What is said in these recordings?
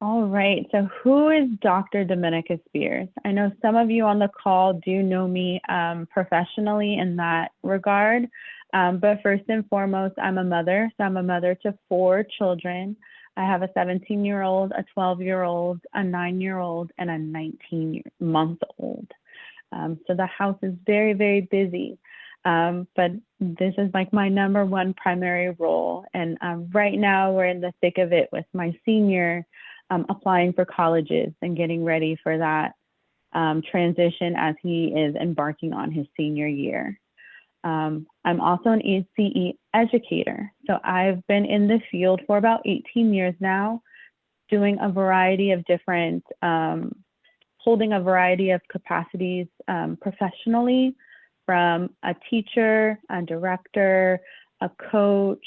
All right. So who is Dr. Dominica Spears? I know some of you on the call do know me professionally in that regard. But first and foremost, I'm a mother. So I'm a mother to 4 children. I have a 17-year-old, a 12-year-old, a 9-year-old, and a 19-month-old. So the house is very, very busy. But this is like my number one primary role. And right now we're in the thick of it with my senior applying for colleges and getting ready for that transition as he is embarking on his senior year. I'm also an ECE educator. So I've been in the field for about 18 years now, doing a variety of different, holding a variety of capacities professionally, from a teacher, a director, a coach,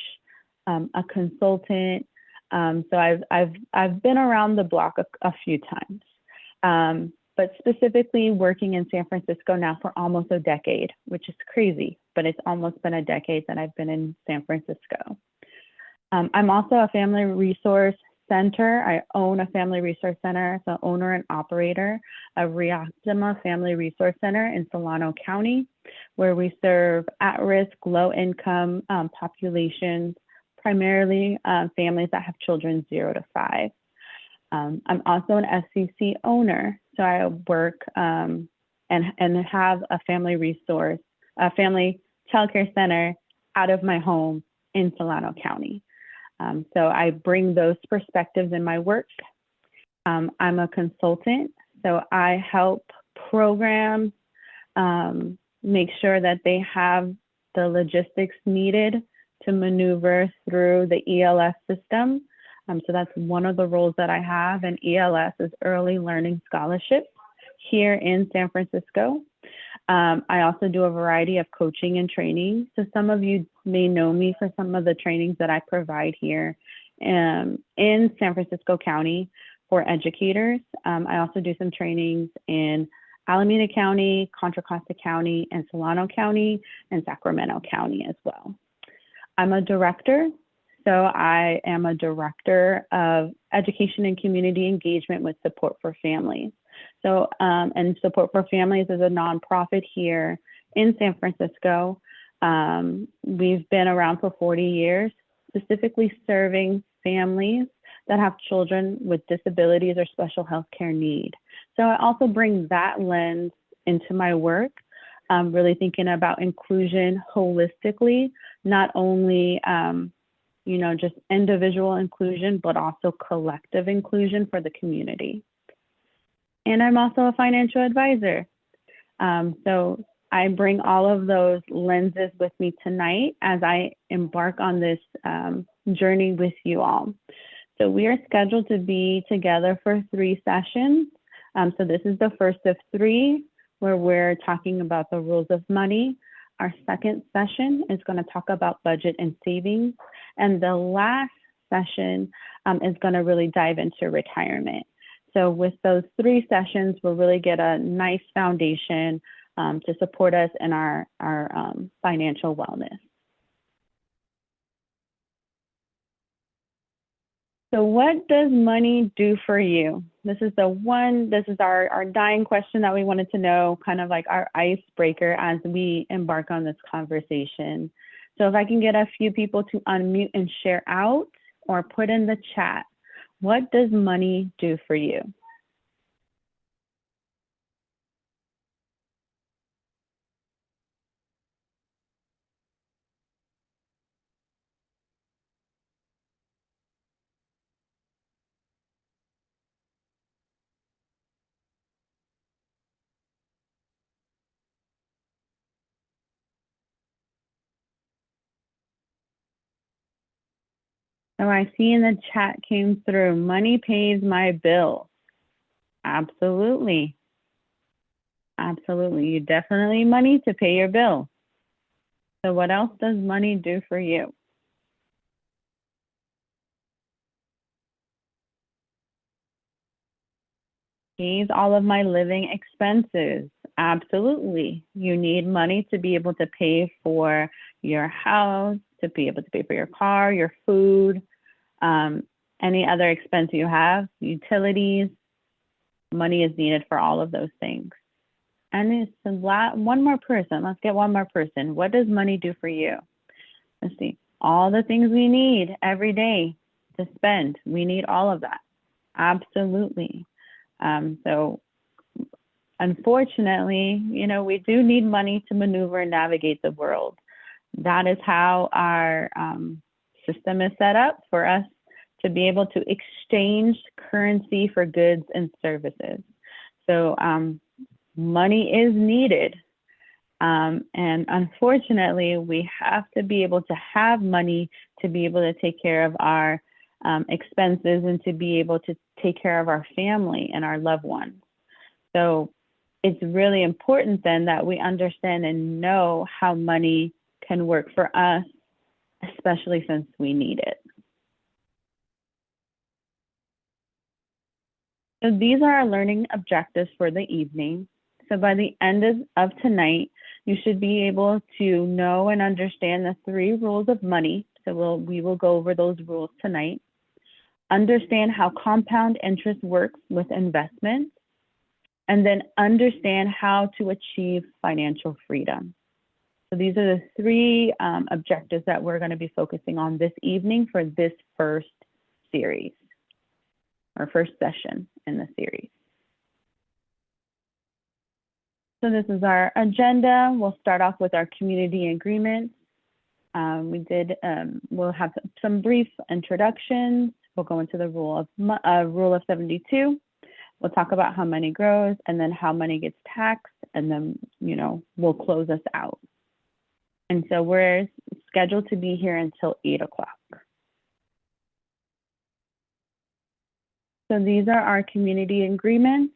a consultant. So I've been around the block a few times, but specifically working in San Francisco now for almost a decade, which is crazy, but it's almost been a decade that I've been in San Francisco. I'm also a family resource center. I own a family resource center, so owner and operator of Reoptima Family Resource Center in Solano County, where we serve at-risk, low-income populations, primarily families that have children 0 to 5. I'm also an FCC owner, so I work and have a family resource, a family childcare center out of my home in Solano County. So I bring those perspectives in my work. I'm a consultant, so I help programs make sure that they have the logistics needed to maneuver through the ELS system. So that's one of the roles that I have, and ELS is Early Learning Scholarship here in San Francisco. I also do a variety of coaching and training. So some of you may know me for some of the trainings that I provide here in San Francisco County for educators. I also do some trainings in Alameda County, Contra Costa County, and Solano County, and Sacramento County as well. I'm a director. So I am a director of education and community engagement with Support for Families. So, and Support for Families is a nonprofit here in San Francisco. We've been around for 40 years, specifically serving families that have children with disabilities or special health care need. So I also bring that lens into my work, really thinking about inclusion holistically, not only just individual inclusion, but also collective inclusion for the community. And I'm also a financial advisor. So I bring all of those lenses with me tonight as I embark on this journey with you all. So we are scheduled to be together for 3 sessions. So this is the first of 3 where we're talking about the rules of money. Our second session is going to talk about budget and savings. And the last session is going to really dive into retirement. So with those 3 sessions, we'll really get a nice foundation to support us in our financial wellness. So what does money do for you? This is our dying question that we wanted to know, kind of like our icebreaker as we embark on this conversation. So if I can get a few people to unmute and share out or put in the chat, what does money do for you? Oh, I see in the chat came through, money pays my bills. Absolutely. Absolutely. You definitely need money to pay your bill. So what else does money do for you? Pays all of my living expenses. Absolutely. You need money to be able to pay for your house, to be able to pay for your car, your food, and any other expense you have, utilities, money is needed for all of those things. And it's one more person. Let's get one more person. What does money do for you? Let's see. All the things we need every day to spend. We need all of that. Absolutely. So unfortunately, we do need money to maneuver and navigate the world. That is how our system is set up for us to be able to exchange currency for goods and services. So money is needed. And unfortunately, we have to be able to have money to be able to take care of our expenses and to be able to take care of our family and our loved ones. So it's really important then that we understand and know how money can work for us, especially since we need it. So these are our learning objectives for the evening. So by the end of tonight, you should be able to know and understand the 3 rules of money. So we will go over those rules tonight. Understand how compound interest works with investments, and then understand how to achieve financial freedom. So these are the 3 objectives that we're going to be focusing on this evening for this first series, or first session in the series. So this is our agenda. We'll start off with our community agreements. We'll have some brief introductions. We'll go into the rule of 72. We'll talk about how money grows and then how money gets taxed, and then, we'll close us out. And so we're scheduled to be here until 8 o'clock. So these are our community agreements.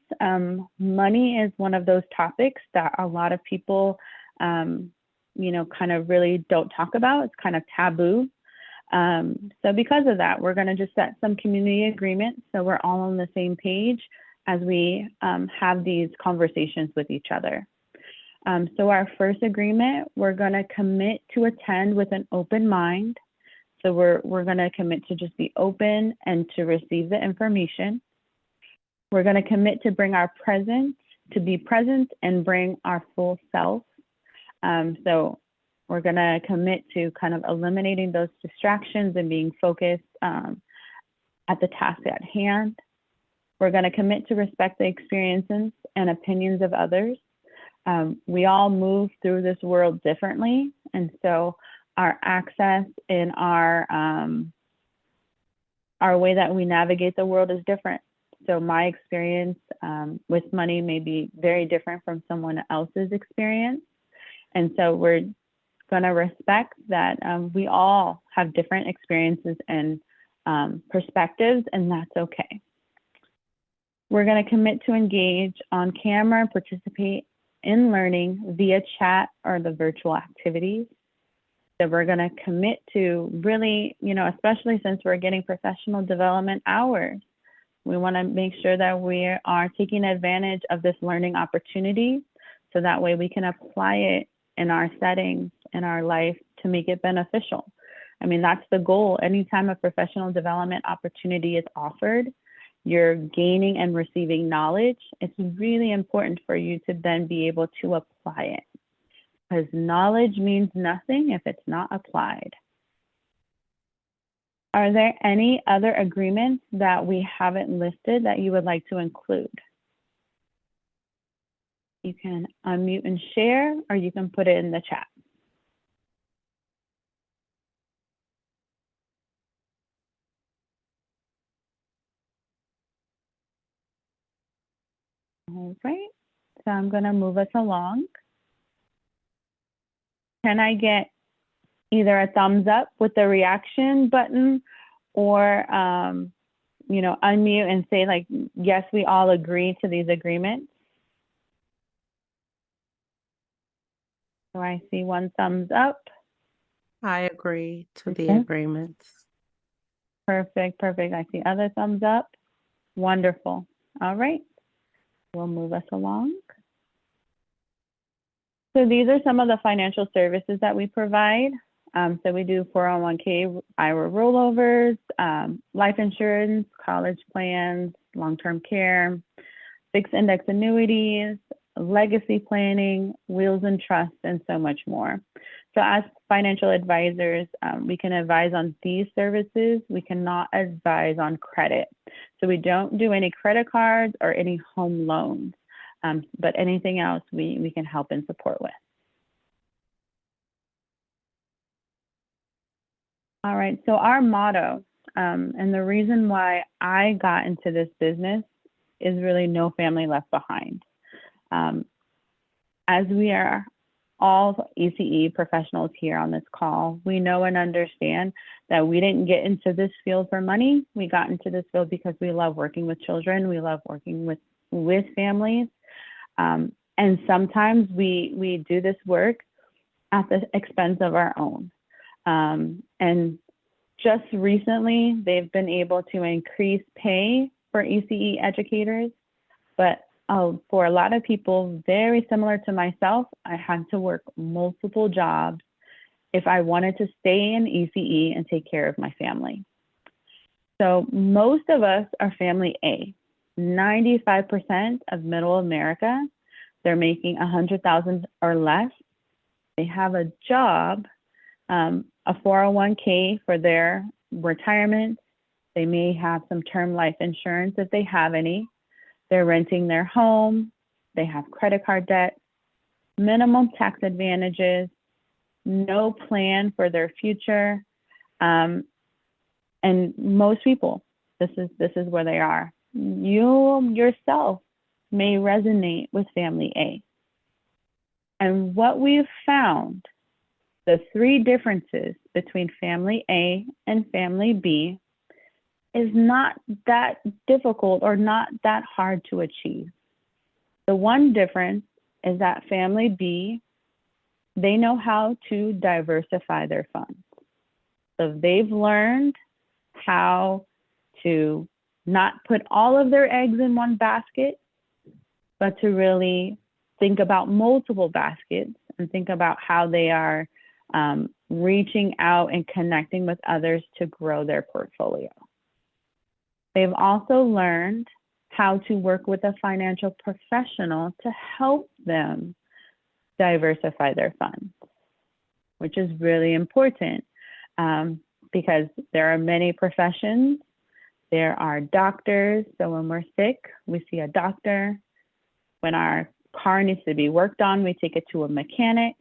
Money is one of those topics that a lot of people, kind of really don't talk about. It's kind of taboo. So because of that, we're going to just set some community agreements so we're all on the same page as we have these conversations with each other. So our first agreement, we're going to commit to attend with an open mind. So we're going to commit to just be open and to receive the information. We're going to commit to bring our presence, to be present and bring our full self. So we're going to commit to kind of eliminating those distractions and being focused at the task at hand. We're going to commit to respect the experiences and opinions of others. We all move through this world differently, and so our access and our way that we navigate the world is different. So my experience with money may be very different from someone else's experience. And so we're going to respect that we all have different experiences and perspectives, and that's okay. We're going to commit to engage on camera and participate in learning via chat or the virtual activities. So we're going to commit to really, especially since we're getting professional development hours, we want to make sure that we are taking advantage of this learning opportunity so that way we can apply it in our settings, in our life, to make it beneficial. I mean, that's the goal. Anytime a professional development opportunity is offered, you're gaining and receiving knowledge. It's really important for you to then be able to apply it, because knowledge means nothing if it's not applied. Are there any other agreements that we haven't listed that you would like to include? You can unmute and share, or you can put it in the chat. All right, so I'm going to move us along. Can I get either a thumbs up with the reaction button, or unmute and say, like, yes, we all agree to these agreements? So I see one thumbs up. I agree to the agreements. Perfect. I see other thumbs up. Wonderful. All right, we'll move us along. So these are some of the financial services that we provide. So we do 401k IRA rollovers, life insurance, college plans, long-term care, fixed index annuities, legacy planning, wills and trusts, and so much more. So as financial advisors, we can advise on these services. We cannot advise on credit. So we don't do any credit cards or any home loans, but anything else we can help and support with. All right, so our motto, and the reason why I got into this business is really no family left behind. As we are all ECE professionals here on this call, we know and understand that we didn't get into this field for money. We got into this field because we love working with children. We love working with families. And sometimes we do this work at the expense of our own. And just recently, they've been able to increase pay for ECE educators, but for a lot of people, very similar to myself, I had to work multiple jobs if I wanted to stay in ECE and take care of my family. So most of us are family A. 95% of middle America, they're making 100,000 or less. They have a job, a 401k for their retirement. They may have some term life insurance if they have any. They're renting their home. They have credit card debt, minimum tax advantages, no plan for their future. And most people, this is where they are. You yourself may resonate with family A. And what we've found, the three differences between family A and family B is not that difficult or not that hard to achieve. The one difference is that family B, they know how to diversify their funds. So they've learned how to not put all of their eggs in one basket, but to really think about multiple baskets and think about how they are reaching out and connecting with others to grow their portfolio. They've also learned how to work with a financial professional to help them diversify their funds, which is really important because there are many professions. There are doctors. So when we're sick, we see a doctor. When our car needs to be worked on, we take it to a mechanic.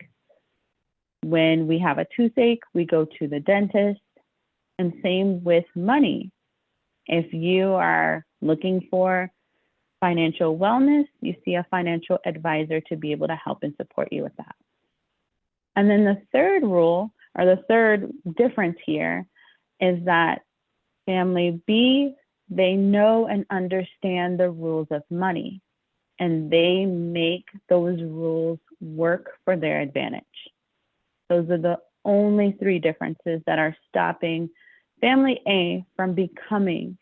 When we have a toothache, we go to the dentist. And same with money. If you are looking for financial wellness, you see a financial advisor to be able to help and support you with that. And then the third rule, or the third difference here, is that family B, they know and understand the rules of money, and they make those rules work for their advantage. Those are the only three differences that are stopping family A from becoming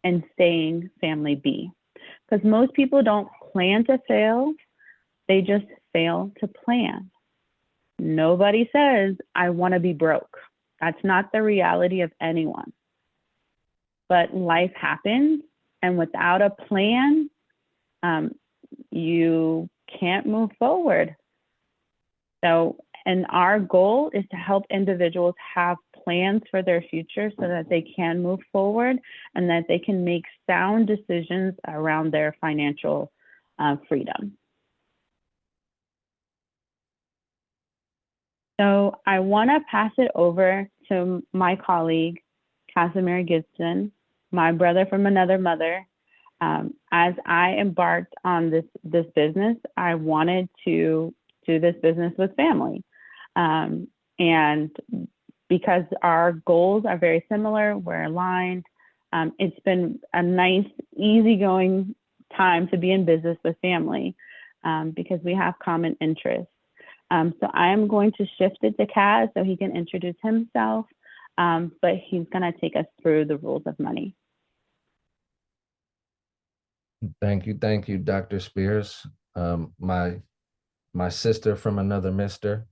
and staying family B. Because most people don't plan to fail, they just fail to plan. Nobody says, I want to be broke. That's not the reality of anyone. But life happens, and without a plan, you can't move forward. So, and our goal is to help individuals have plans for their future so that they can move forward and that they can make sound decisions around their financial freedom. So I want to pass it over to my colleague, Casimir Gibson, my brother from another mother. As I embarked on this business, I wanted to do this business with family. And because our goals are very similar, we're aligned, it's been a nice, easygoing time to be in business with family because we have common interests. So I am going to shift it to Kaz so he can introduce himself, but he's going to take us through the rules of money. Thank you, Dr. Spears. My sister from another mister.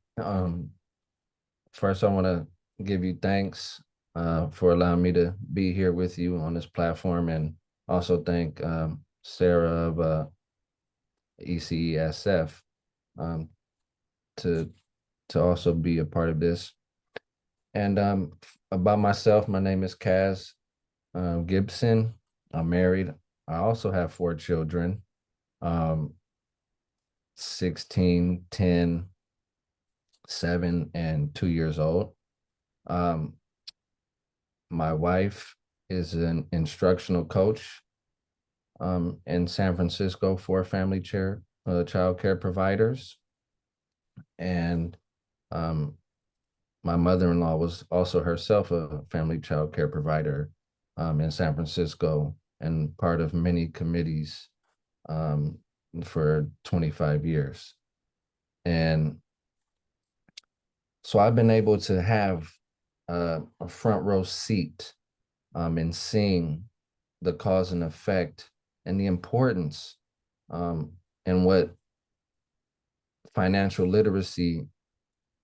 First, I want to give you thanks for allowing me to be here with you on this platform, and also thank Sarah of ECESF um, to also be a part of this. And about myself, my name is Kaz Gibson. I'm married. I also have 4 children, um, 16, 10, 7, and 2 years old. Um, my wife is an instructional coach in San Francisco for family child care providers. And um, my mother-in-law was also herself a family child care provider in San Francisco and part of many committees um, for 25 years. And so I've been able to have a front row seat in seeing the cause and effect and the importance and what financial literacy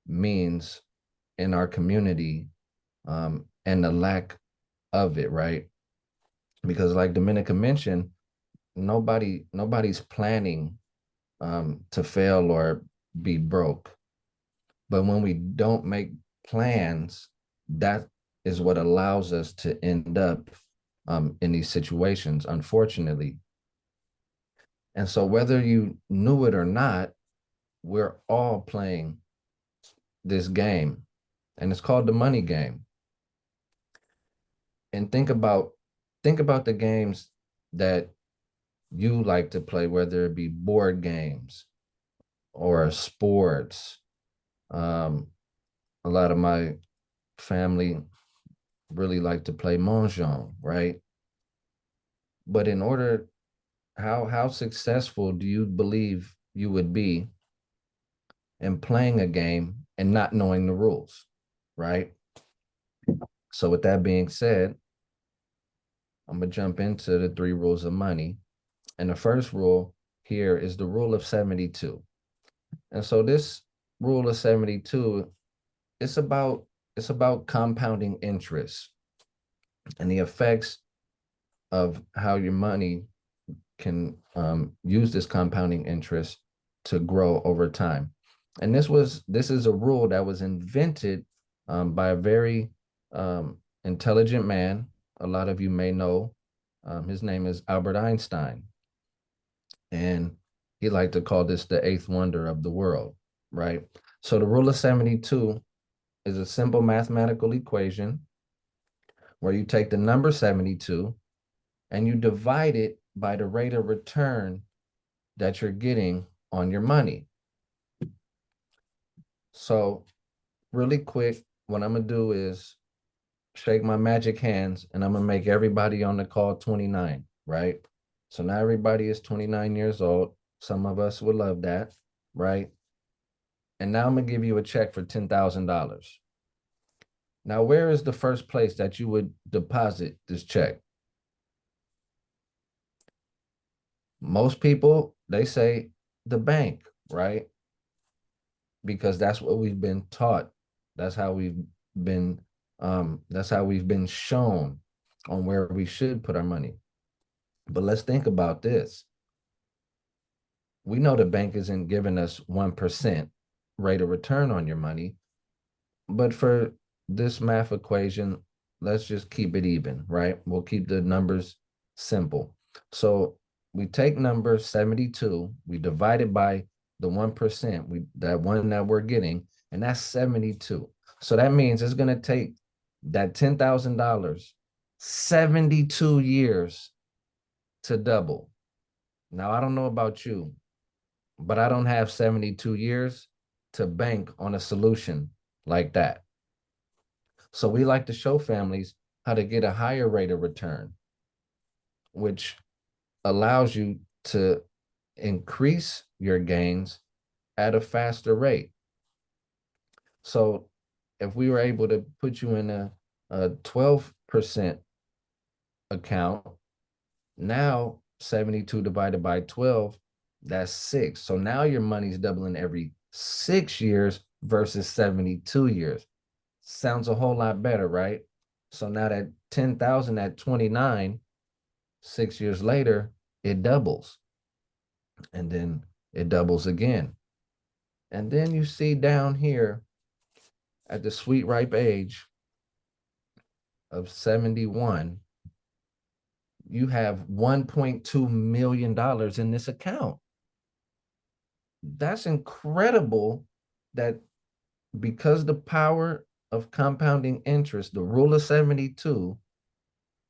means in our community and the lack of it, right? Because like Dominica mentioned, nobody's planning to fail or be broke. But when we don't make plans, that is what allows us to end up in these situations, unfortunately. And so whether you knew it or not, we're all playing this game, and it's called the money game. And think about the games that you like to play, whether it be board games or sports. A lot of my family really like to play mahjong, right? But in order, how successful do you believe you would be in playing a game and not knowing the rules, right? So with that being said, I'm gonna jump into the 3 rules of money. And the first rule here is the rule of 72. And so this rule of 72, it's about compounding interest and the effects of how your money can use this compounding interest to grow over time. And this is a rule that was invented by a very intelligent man. A lot of you may know his name is Albert Einstein, and he liked to call this the eighth wonder of the world, right? So the rule of 72 is a simple mathematical equation where you take the number 72 and you divide it by the rate of return that you're getting on your money. So really quick, what I'm gonna do is shake my magic hands and I'm gonna make everybody on the call 29, right? So now everybody is 29 years old. Some of us would love that, right? And now I'm gonna give you a check for $10,000. Now, where is the first place that you would deposit this check? Most people, they say the bank, right? Because that's what we've been taught. That's how we've been shown on where we should put our money. But let's think about this. We know the bank isn't giving us 1% rate of return on your money, but for this math equation, let's just keep it even, right? We'll keep the numbers simple. So we take number 72, we divide it by the 1%, that one that we're getting, and that's 72. So that means it's going to take that $10,000 72 years to double. Now, I don't know about you, but I don't have 72 years to bank on a solution like that. So we like to show families how to get a higher rate of return, which allows you to increase your gains at a faster rate. So if we were able to put you in a 12% account, now 72 divided by 12, that's 6. So now your money's doubling every 6 years versus 72 years. Sounds a whole lot better, right? So now that 10,000 at 29, 6 years later, it doubles. And then it doubles again. And then you see down here at the sweet ripe age of 71, you have $1.2 million in this account. That's incredible that because the power of compounding interest, the rule of 72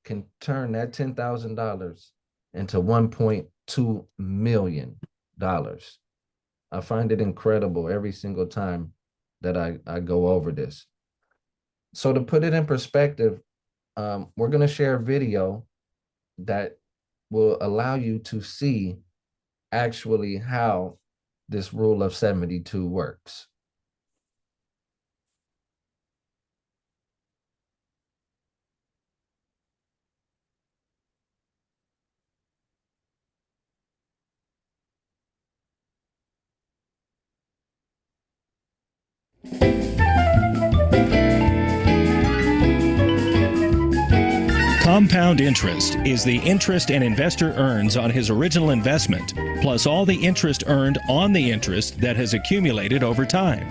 can turn that $10,000 into $1.2 million. I find it incredible every single time that I go over this. So to put it in perspective, we're going to share a video that will allow you to see actually how this rule of 72 works. Compound interest is the interest an investor earns on his original investment, plus all the interest earned on the interest that has accumulated over time.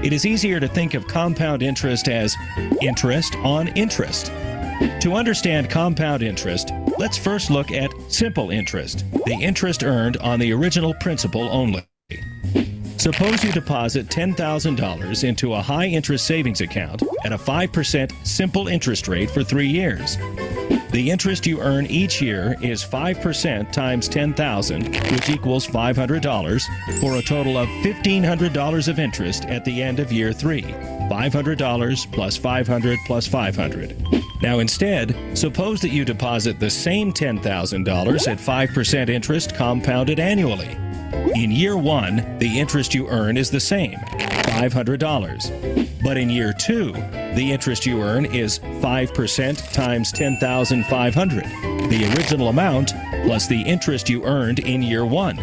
It is easier to think of compound interest as interest on interest. To understand compound interest, let's first look at simple interest, the interest earned on the original principal only. Suppose you deposit $10,000 into a high-interest savings account at a 5% simple interest rate for 3 years. The interest you earn each year is 5% times $10,000, which equals $500, for a total of $1,500 of interest at the end of year 3. $500 plus $500 plus $500. Now instead, suppose that you deposit the same $10,000 at 5% interest compounded annually. In year 1, the interest you earn is the same, $500. But in year 2, the interest you earn is 5% times $10,500, the original amount plus the interest you earned in year 1.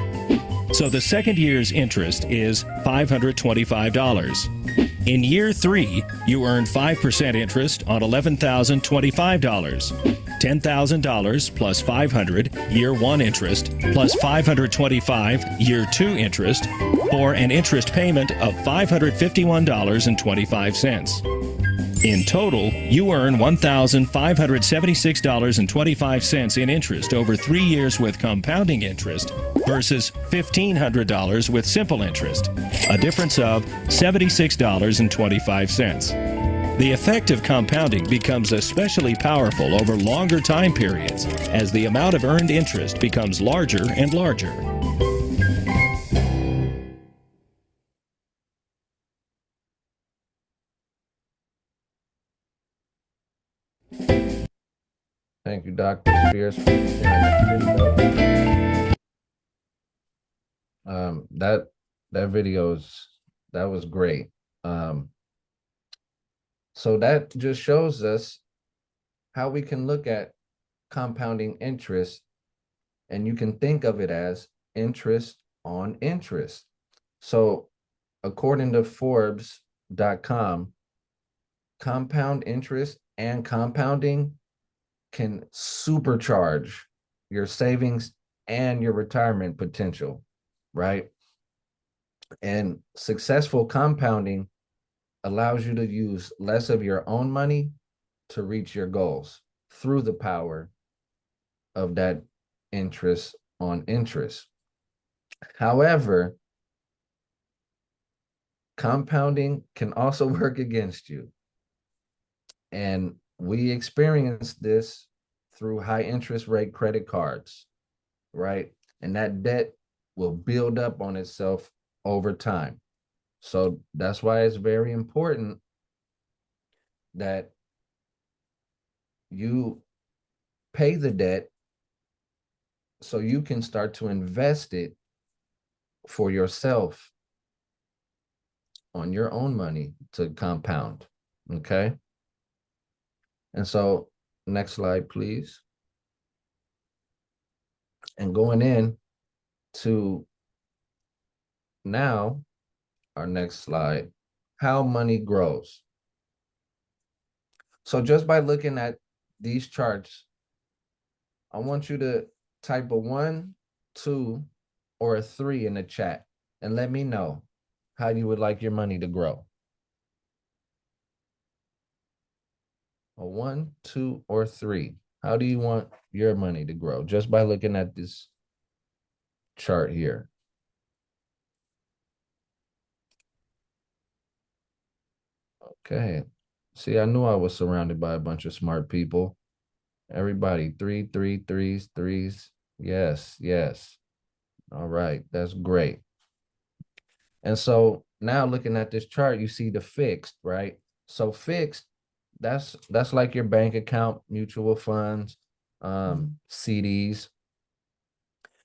So the second year's interest is $525. In year 3, you earn 5% interest on $11,025. $10,000 plus $500 year 1 interest plus $525 year 2 interest for an interest payment of $551.25. In total, you earn $1,576.25 in interest over 3 years with compounding interest versus $1,500 with simple interest, a difference of $76.25. The effect of compounding becomes especially powerful over longer time periods as the amount of earned interest becomes larger and larger. Thank you, Dr. Spears, for sharing that video. That video that was great. So that just shows us how we can look at compounding interest, and you can think of it as interest on interest. So according to Forbes.com, compound interest and compounding can supercharge your savings and your retirement potential, right? And successful compounding allows you to use less of your own money to reach your goals through the power of that interest on interest. However, compounding can also work against you. And we experience this through high interest rate credit cards, right? And that debt will build up on itself over time. So that's why it's very important that you pay the debt so you can start to invest it for yourself on your own money to compound, okay? And so next slide, please. And going in to now, our next slide, how money grows. So just by looking at these charts, I want you to type a 1, 2, or a 3 in the chat and let me know how you would like your money to grow. A 1, 2, or 3. How do you want your money to grow? Just by looking at this chart here. Okay. See, I knew I was surrounded by a bunch of smart people. Everybody, 3, 3, threes, threes. Yes, yes. All right, that's great. And so now looking at this chart, you see the fixed, right? So fixed, that's like your bank account, mutual funds, CDs.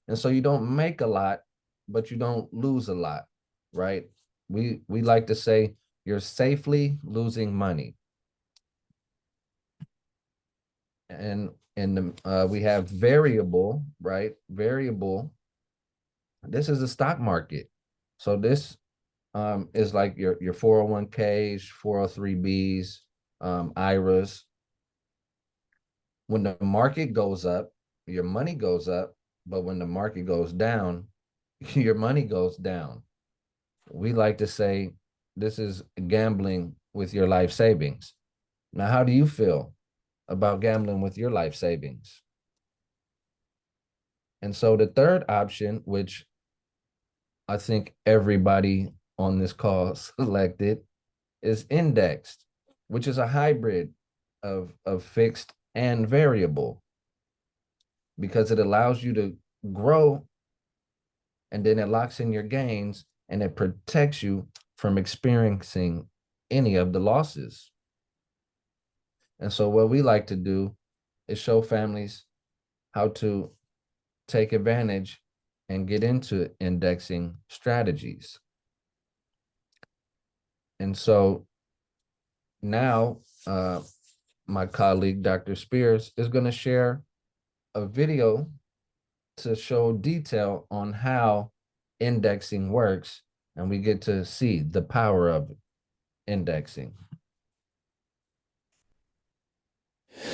And so you don't make a lot, but you don't lose a lot, right? We like to say you're safely losing money. And we have variable, right? Variable. This is the stock market. So this is like your 401ks, 403bs, IRAs. When the market goes up, your money goes up, but when the market goes down, your money goes down. We like to say this is gambling with your life savings. Now, how do you feel about gambling with your life savings? And so the third option, which I think everybody on this call selected, is indexed, which is a hybrid of fixed and variable, because it allows you to grow and then it locks in your gains and it protects you from experiencing any of the losses. And so what we like to do is show families how to take advantage and get into indexing strategies. And so now my colleague, Dr. Spears, is going to share a video to show detail on how indexing works, and we get to see the power of indexing.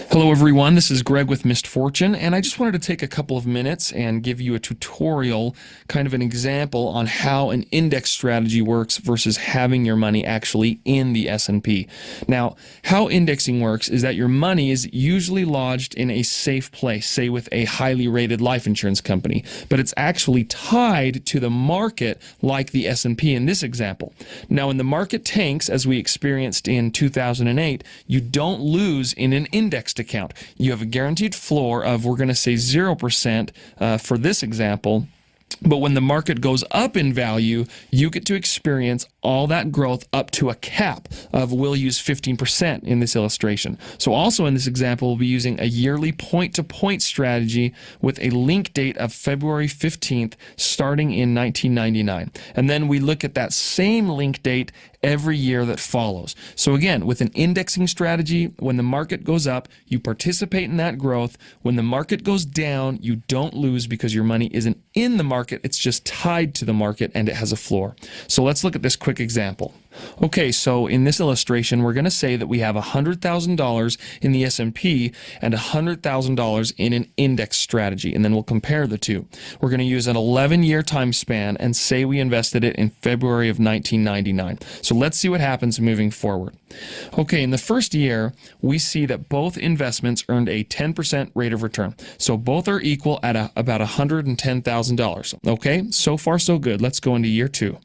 Hello everyone, this is Greg with Missed Fortune, and I just wanted to take a couple of minutes and give you a tutorial, kind of an example on how an index strategy works versus having your money actually in the S&P. Now, how indexing works is that your money is usually lodged in a safe place, say with a highly rated life insurance company, but it's actually tied to the market like the S&P in this example. Now, when the market tanks, as we experienced in 2008, you don't lose in an indexed account. You have a guaranteed floor of, we're going to say 0% for this example. But when the market goes up in value, you get to experience all that growth up to a cap of, we'll use 15% in this illustration. So also in this example, we'll be using a yearly point-to-point strategy with a link date of February 15th starting in 1999. And then we look at that same link date every year that follows. So again, with an indexing strategy, when the market goes up, you participate in that growth. When the market goes down, you don't lose because your money isn't in the market, it's just tied to the market and it has a floor. So let's look at this quick example. Okay, so in this illustration, we're going to say that we have $100,000 in the S&P and $100,000 in an index strategy, and then we'll compare the two. We're going to use an 11-year time span and say we invested it in February of 1999. So let's see what happens moving forward. Okay, in the first year, we see that both investments earned a 10% rate of return. So both are equal at about $110,000. Okay, so far so good. Let's go into year two.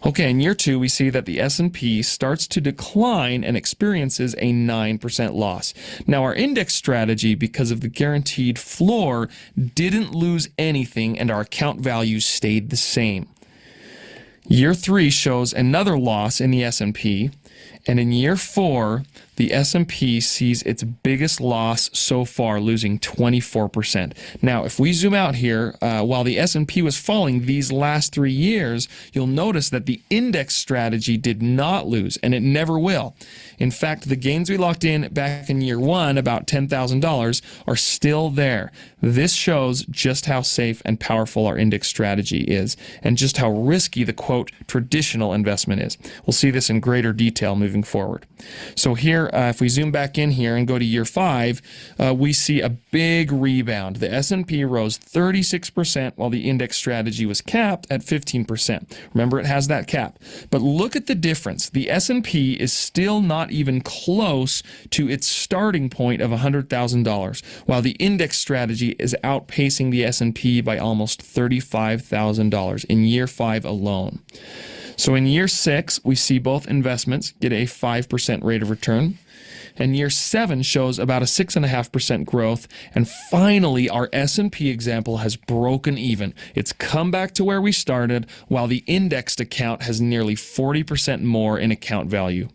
Okay, in year two, we see that the S&P starts to decline and experiences a 9% loss. Now, our index strategy, because of the guaranteed floor, didn't lose anything and our account values stayed the same. Year three shows another loss in the S&P, and in year four, the S&P sees its biggest loss so far, losing 24%. Now, if we zoom out here, while the S&P was falling these last 3 years, you'll notice that the index strategy did not lose, and it never will. In fact, the gains we locked in back in year one, about $10,000, are still there. This shows just how safe and powerful our index strategy is, and just how risky the, quote, traditional investment is. We'll see this in greater detail moving forward. So here, year, if we zoom back in here and go to year 5, we see a big rebound. The S&P rose 36% while the index strategy was capped at 15%. Remember, it has that cap. But look at the difference. The S&P is still not even close to its starting point of $100,000, while the index strategy is outpacing the S&P by almost $35,000 in year 5 alone. So in year 6, we see both investments get a 5% rate of return. And year 7 shows about a 6.5% growth. And finally, our S&P example has broken even. It's come back to where we started, while the indexed account has nearly 40% more in account value.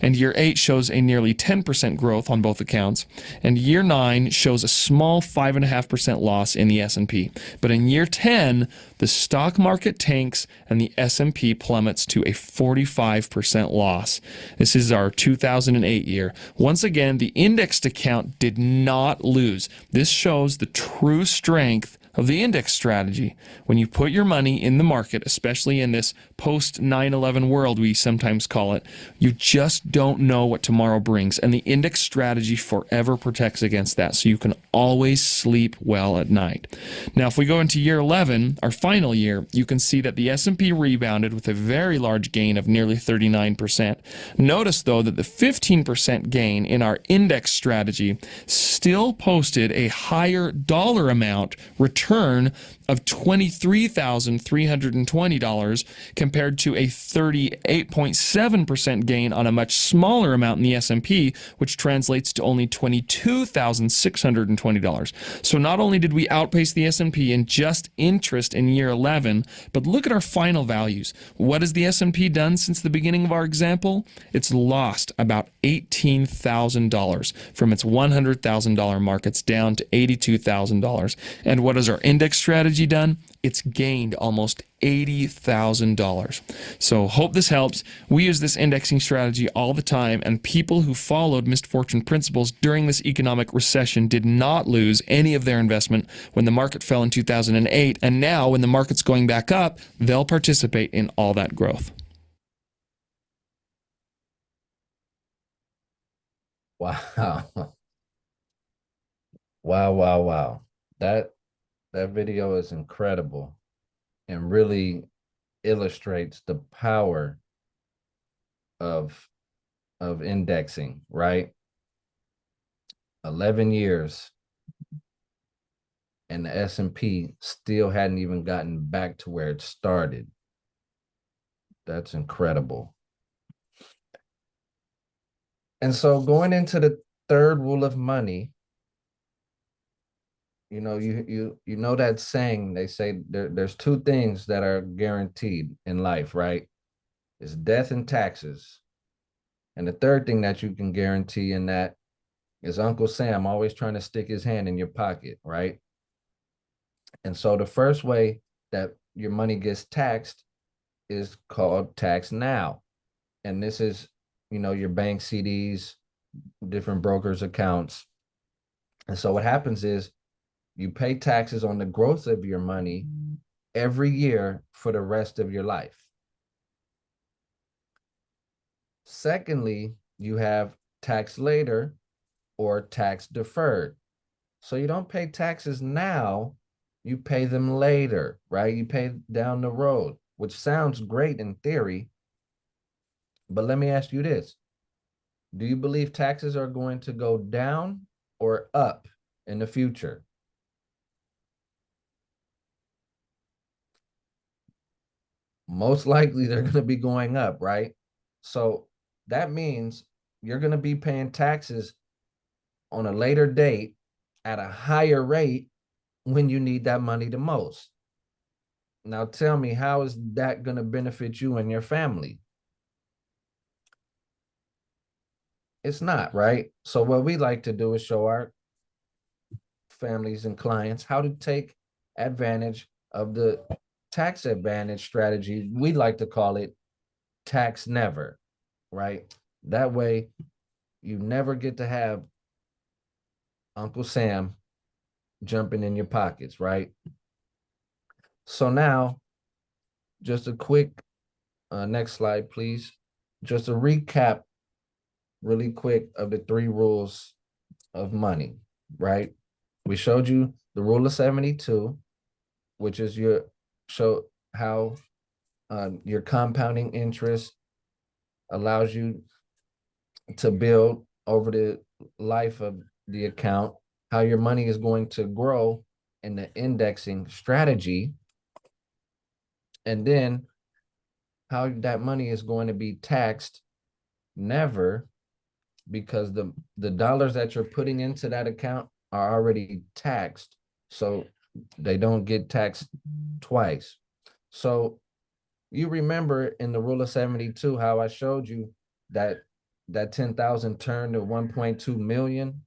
And year 8 shows a nearly 10% growth on both accounts. And year 9 shows a small 5.5% loss in the S&P. But in year 10, the stock market tanks and the S&P plummets to a 45% loss. This is our 2008 year. Once again, the indexed account did not lose. This shows the true strength of the index strategy. When you put your money in the market, especially in this post 9/11 world, we sometimes call it, you just don't know what tomorrow brings. And the index strategy forever protects against that. So you can always sleep well at night. Now, if we go into year 11, our final year, you can see that the S&P rebounded with a very large gain of nearly 39%. Notice, though, that the 15% gain in our index strategy still posted a higher dollar amount return of $23,320 compared to a 38.7% gain on a much smaller amount in the S&P, which translates to only $22,620. So not only did we outpace the S&P in just interest in year 11, but look at our final values. What has the S&P done since the beginning of our example? It's lost about $18,000 from its $100,000 mark. It's down to $82,000. And what has our index strategy done? It's gained almost $80,000. So hope this helps. We use this indexing strategy all the time, and people who followed Mr. Fortune principles during this economic recession did not lose any of their investment when the market fell in 2008, and now when the market's going back up, they'll participate in all that growth. Wow. Wow. That video is incredible and really illustrates the power of indexing, right? 11 years and the S&P still hadn't even gotten back to where it started. That's incredible. And so going into the third rule of money, you know that saying, they say there's two things that are guaranteed in life, right? It's death and taxes. And the third thing that you can guarantee in that is Uncle Sam always trying to stick his hand in your pocket, right? And so the first way that your money gets taxed is called tax now. And this is, your bank CDs, different brokers' accounts. And so what happens is you pay taxes on the growth of your money every year for the rest of your life. Secondly, you have tax later or tax deferred. So you don't pay taxes now, you pay them later, right? You pay down the road, which sounds great in theory. But let me ask you this. Do you believe taxes are going to go down or up in the future? Most likely they're going to be going up, right? So that means you're going to be paying taxes on a later date at a higher rate when you need that money the most. Now tell me, how is that going to benefit you and your family? It's not, right? So what we like to do is show our families and clients how to take advantage of the tax advantage strategy. We like to call it tax never, right? That way you never get to have Uncle Sam jumping in your pockets, right? So now, just a quick, next slide, please. Just to recap really quick of the 3 rules of money, right? We showed you the rule of 72, which is show how your compounding interest allows you to build over the life of the account, how your money is going to grow in the indexing strategy, and then how that money is going to be taxed never, because the dollars that you're putting into that account are already taxed, so they don't get taxed twice. So you remember in the rule of 72 how I showed you that 10,000 turned to 1.2 million.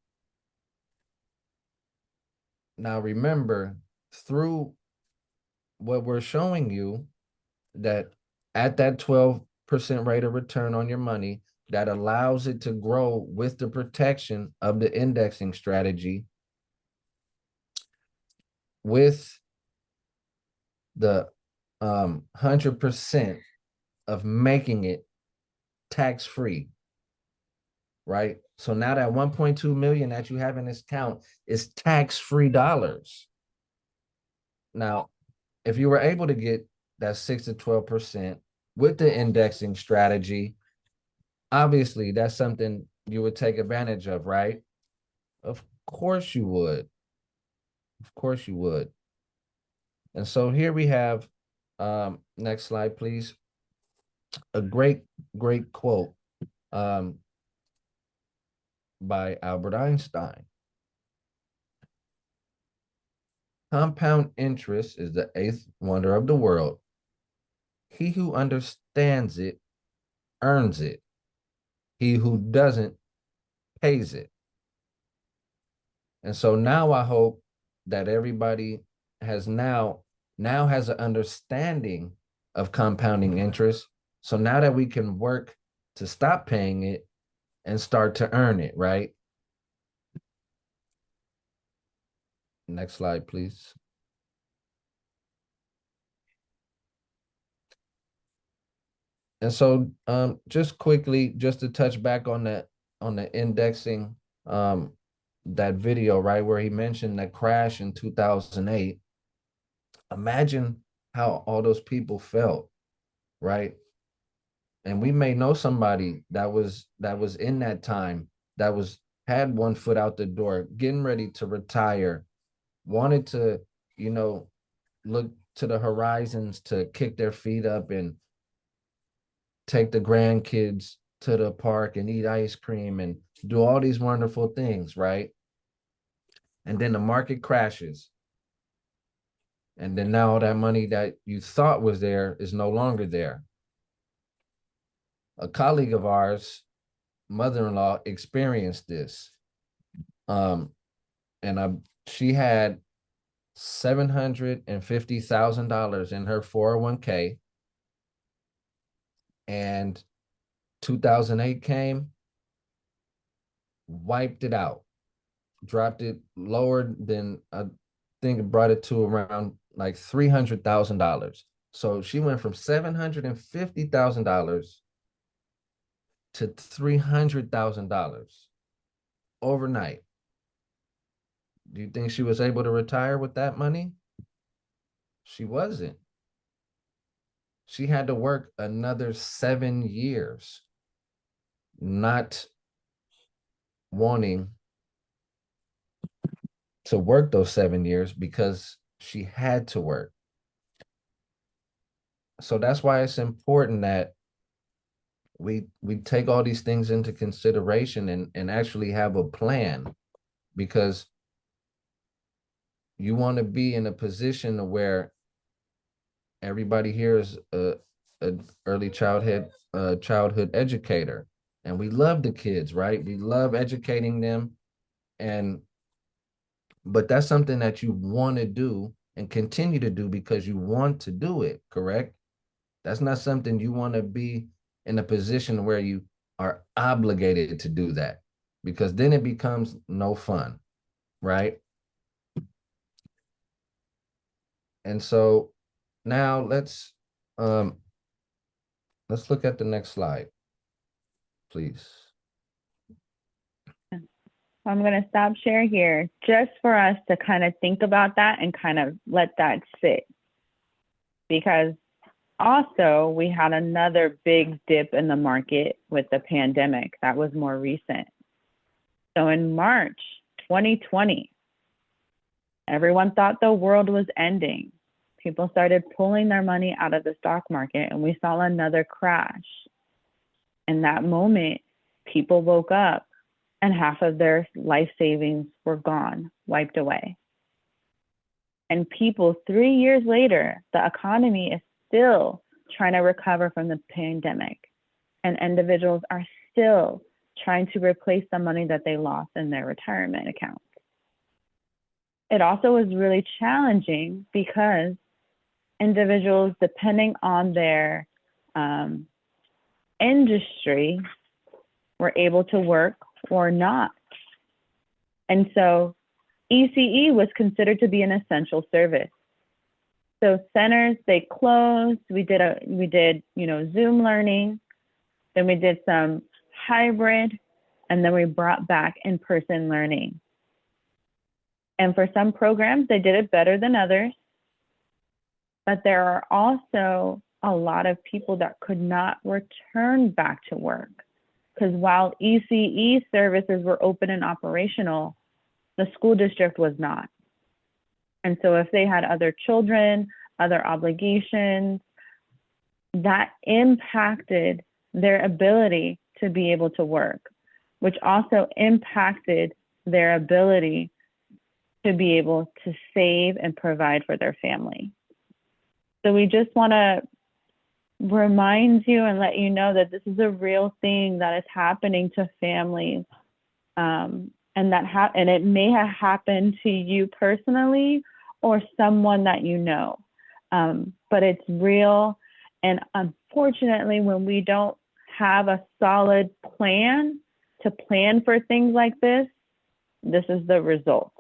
Now remember, through what we're showing you, that at that 12% rate of return on your money, that allows it to grow with the protection of the indexing strategy, with the 100% of making it tax-free, right? So now that 1.2 million that you have in this account is tax-free dollars. Now, if you were able to get that 6 to 12% with the indexing strategy, obviously that's something you would take advantage of, right? Of course you would. Of course you would. And so here we have, next slide, please. A great quote by Albert Einstein. Compound interest is the 8th wonder of the world. He who understands it earns it. He who doesn't pays it. And so now I hope that everybody has now has an understanding of compounding interest. So now that we can work to stop paying it and start to earn it, right? Next slide, please. And so just quickly, just to touch back on the indexing, that video, right, where he mentioned that crash in 2008. Imagine how all those people felt, right? And we may know somebody that was in that time, that had one foot out the door, getting ready to retire, wanted to, look to the horizons to kick their feet up and take the grandkids to the park and eat ice cream and do all these wonderful things, right? And then the market crashes. And then now all that money that you thought was there is no longer there. A colleague of ours, mother-in-law, experienced this. She had $750,000 in her 401k, and 2008 came, wiped it out, dropped it lower than, I think it brought it to around like $300,000. So she went from $750,000 to $300,000 overnight. Do you think she was able to retire with that money? She wasn't. She had to work another 7 years, not wanting to work those 7 years because she had to work. So that's why it's important that we take all these things into consideration and actually have a plan, because you want to be in a position where everybody here is a early childhood educator, and we love the kids, right? We love educating them, but that's something that you want to do and continue to do because you want to do it, correct? That's not something you want to be in a position where you are obligated to do that, because then it becomes no fun, right? And so now let's look at the next slide, please. I'm going to stop share here just for us to kind of think about that and kind of let that sit. Because also we had another big dip in the market with the pandemic that was more recent. So in March 2020, everyone thought the world was ending. People started pulling their money out of the stock market and we saw another crash. In that moment, people woke up and half of their life savings were gone, wiped away. And people 3 years later, the economy is still trying to recover from the pandemic. And individuals are still trying to replace the money that they lost in their retirement accounts. It also was really challenging because individuals, depending on their industry, were able to work or not. And so ECE was considered to be an essential service. So centers, they closed. We did Zoom learning. Then we did some hybrid, and then we brought back in-person learning. And for some programs, they did it better than others. But there are also a lot of people that could not return back to work. Because while ECE services were open and operational, the school district was not. And so if they had other children, other obligations, that impacted their ability to be able to work, which also impacted their ability to be able to save and provide for their family. So we just want to remind you and let you know that this is a real thing that is happening to families, and it may have happened to you personally or someone that you know, but it's real. And unfortunately, when we don't have a solid plan to plan for things like this is the result.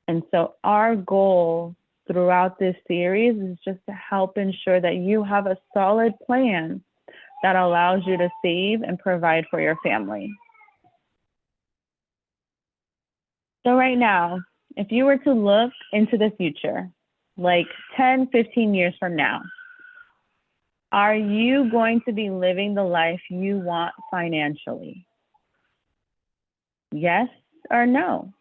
And so our goal throughout this series is just to help ensure that you have a solid plan that allows you to save and provide for your family. So right now, if you were to look into the future, like 10, 15 years from now, are you going to be living the life you want financially? Yes or no?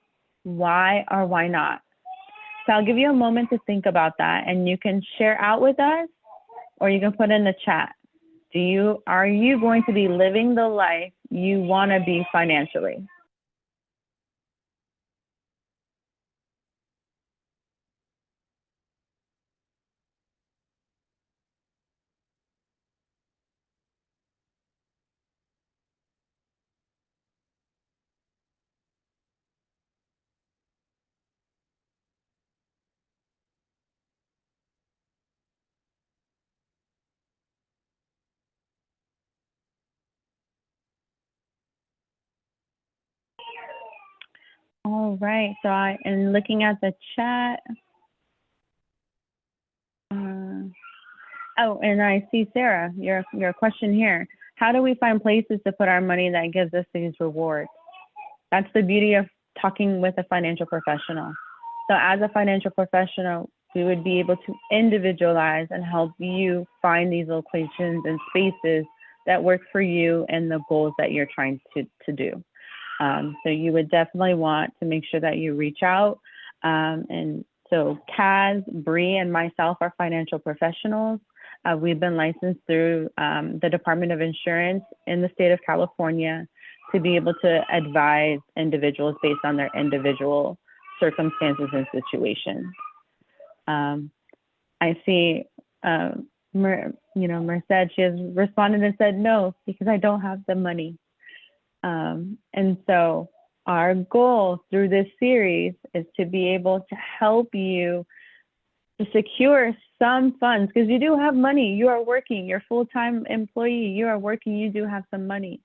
Why or why not? So I'll give you a moment to think about that, and you can share out with us, or you can put in the chat. Are you going to be living the life you want to be financially? All right, so I am looking at the chat. And I see Sarah, your question here. How do we find places to put our money that gives us these rewards? That's the beauty of talking with a financial professional. So as a financial professional, we would be able to individualize and help you find these locations and spaces that work for you and the goals that you're trying to do. So you would definitely want to make sure that you reach out. And so Kaz, Bree, and myself are financial professionals. We've been licensed through the Department of Insurance in the state of California to be able to advise individuals based on their individual circumstances and situations. I see, Merced, she has responded and said no, because I don't have the money. And so our goal through this series is to be able to help you to secure some funds, because you do have money, you are working, you're a full-time employee, you are working, you do have some money.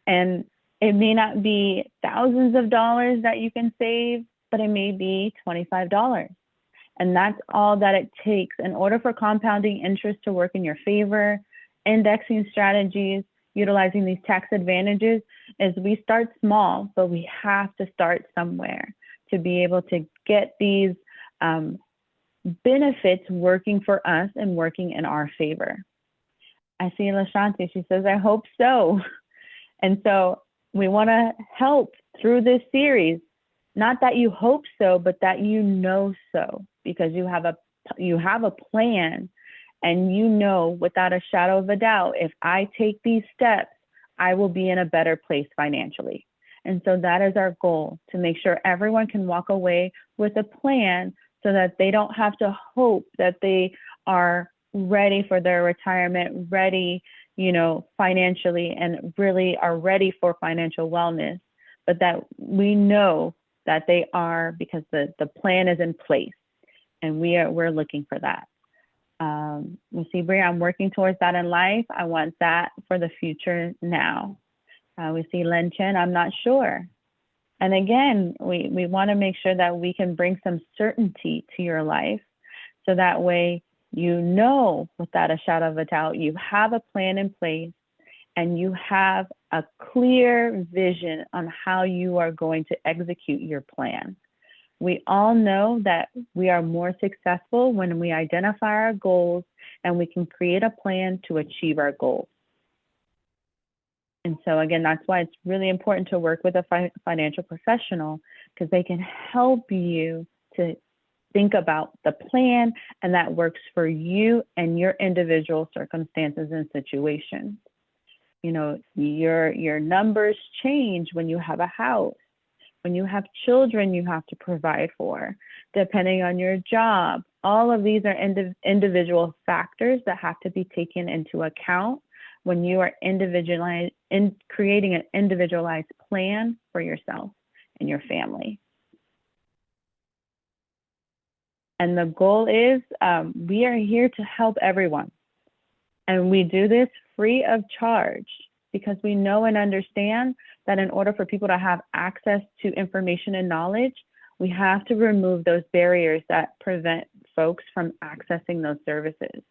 And it may not be thousands of dollars that you can save, but it may be $25. And that's all that it takes in order for compounding interest to work in your favor. Indexing strategies, utilizing these tax advantages is we start small, but we have to start somewhere to be able to get these benefits working for us and working in our favor. I see LaShanti, she says, I hope so. And so we want to help through this series, not that you hope so, but that you know so, because you have a plan, and you know without a shadow of a doubt, if I take these steps, I will be in a better place financially. And so that is our goal, to make sure everyone can walk away with a plan so that they don't have to hope that they are ready for their retirement, ready, financially, and really are ready for financial wellness, but that we know that they are, because the plan is in place, and we're looking for that. We see Bria, I'm working towards that in life. I want that for the future now. We see Len Chen, I'm not sure. And again, we want to make sure that we can bring some certainty to your life, so that way, without a shadow of a doubt, you have a plan in place, and you have a clear vision on how you are going to execute your plan. We all know that we are more successful when we identify our goals and we can create a plan to achieve our goals. And so again, that's why it's really important to work with a financial professional, because they can help you to think about the plan, and that works for you and your individual circumstances and situations. Your numbers change when you have a house, when you have children you have to provide for, depending on your job. All of these are individual factors that have to be taken into account when you are creating an individualized plan for yourself and your family. And the goal is, we are here to help everyone. And we do this free of charge, because we know and understand that in order for people to have access to information and knowledge, we have to remove those barriers that prevent folks from accessing those services.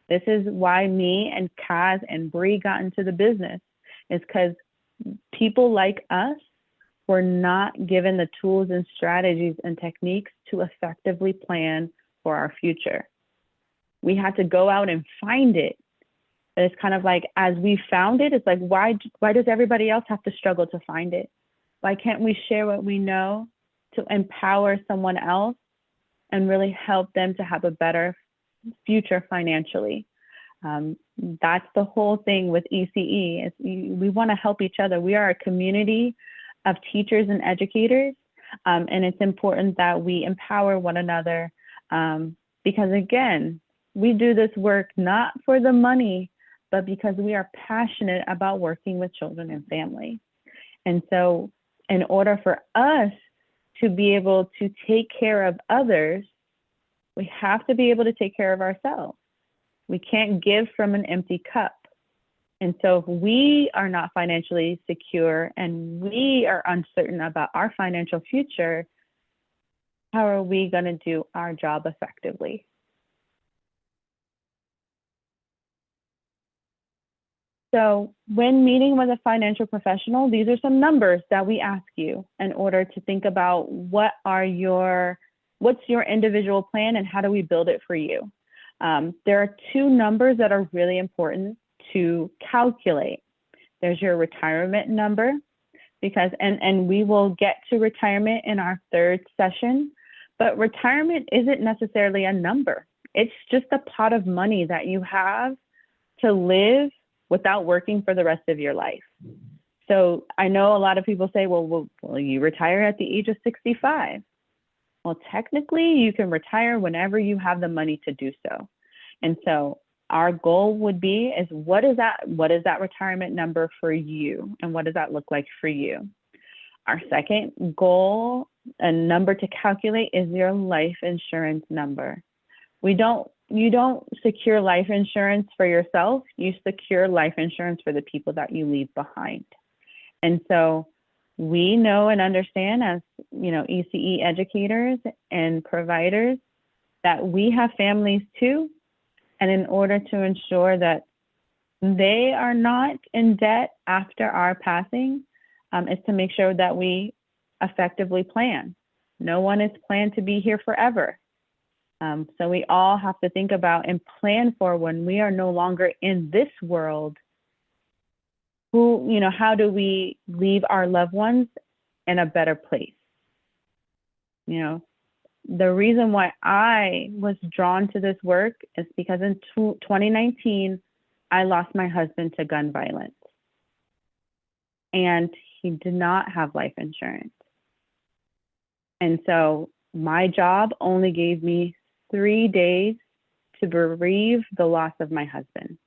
This is why me and Kaz and Bree got into the business, is because people like us were not given the tools and strategies and techniques to effectively plan for our future. We had to go out and find it. And it's kind of like, as we found it, it's like, why does everybody else have to struggle to find it? Why can't we share what we know to empower someone else and really help them to have a better future financially? That's the whole thing with ECE. We want to help each other. We are a community of teachers and educators, and it's important that we empower one another, because again, we do this work not for the money, but because we are passionate about working with children and family. And so in order for us to be able to take care of others, we have to be able to take care of ourselves. We can't give from an empty cup. And so if we are not financially secure and we are uncertain about our financial future, how are we going to do our job effectively? So when meeting with a financial professional, these are some numbers that we ask you in order to think about what's your individual plan and how do we build it for you. There are two numbers that are really important to calculate. There's your retirement number, because, and we will get to retirement in our third session, but retirement isn't necessarily a number. It's just a pot of money that you have to live without working for the rest of your life. So I know a lot of people say, well, you retire at the age of 65. Well, technically you can retire whenever you have the money to do so. And so our goal would be is what is that retirement number for you, and what does that look like for you? Our second goal, a number to calculate, is your life insurance number. You don't secure life insurance for yourself, you secure life insurance for the people that you leave behind. And so we know and understand, as ECE educators and providers, that we have families too. And in order to ensure that they are not in debt after our passing, is to make sure that we effectively plan. No one is planned to be here forever. So we all have to think about and plan for when we are no longer in this world, how do we leave our loved ones in a better place? The reason why I was drawn to this work is because in 2019, I lost my husband to gun violence. And he did not have life insurance. And so my job only gave me 3 days to bereave the loss of my husband.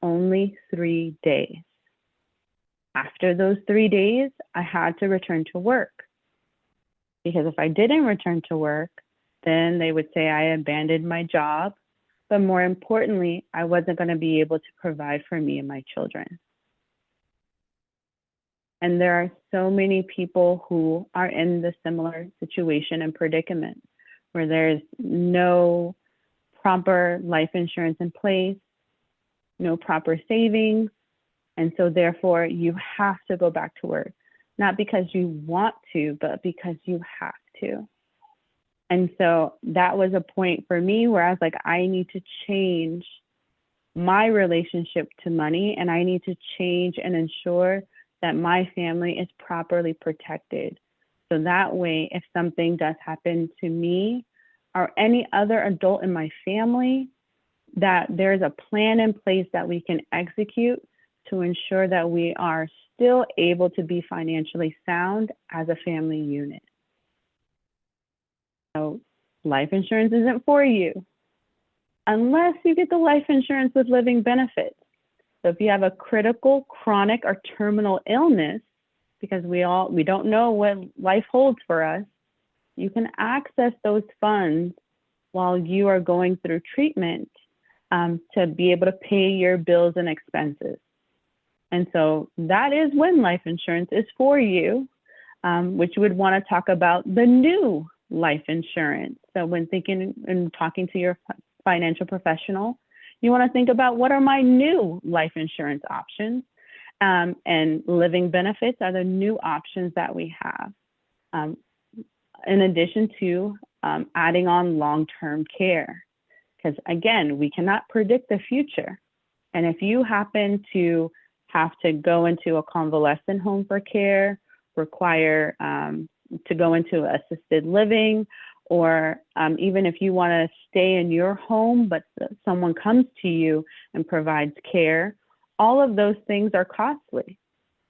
Only 3 days. After those 3 days, I had to return to work. Because if I didn't return to work, then they would say I abandoned my job. But more importantly, I wasn't going to be able to provide for me and my children. And there are so many people who are in the similar situation and predicament where there's no proper life insurance in place, no proper savings. And so therefore you have to go back to work, not because you want to, but because you have to. And so that was a point for me where I was like, I need to change my relationship to money, and I need to change and ensure that my family is properly protected. So that way, if something does happen to me or any other adult in my family, that there's a plan in place that we can execute to ensure that we are still able to be financially sound as a family unit. So life insurance isn't for you unless you get the life insurance with living benefits. So if you have a critical, chronic, or terminal illness, because we don't know what life holds for us, you can access those funds while you are going through treatment to be able to pay your bills and expenses. And so that is when life insurance is for you, which you would want to talk about the new life insurance. So when thinking and talking to your financial professional, you want to think about what are my new life insurance options, and living benefits are the new options that we have. In addition to adding on long-term care, because again, we cannot predict the future. And if you happen to have to go into a convalescent home for care, require to go into assisted living, or even if you want to stay in your home, but someone comes to you and provides care, all of those things are costly.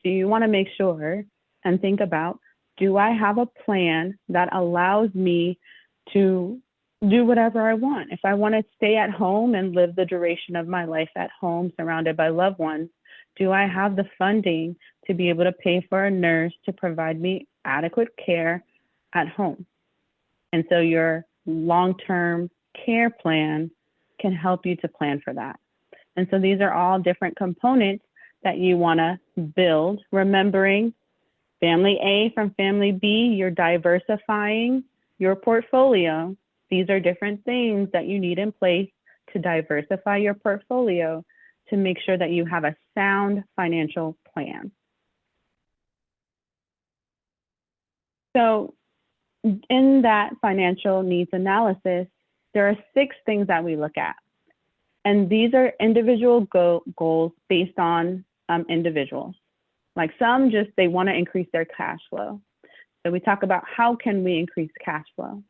So you want to make sure and think about, do I have a plan that allows me to do whatever I want? If I want to stay at home and live the duration of my life at home surrounded by loved ones, do I have the funding to be able to pay for a nurse to provide me adequate care at home? And so your long-term care plan can help you to plan for that. And so these are all different components that you want to build, remembering family A from family B, you're diversifying your portfolio. These are different things that you need in place to diversify your portfolio to make sure that you have a sound financial plan. So in that financial needs analysis, there are 6 things that we look at. And these are individual goals based on individuals. Like some just, they want to increase their cash flow. So we talk about how can we increase cash flow.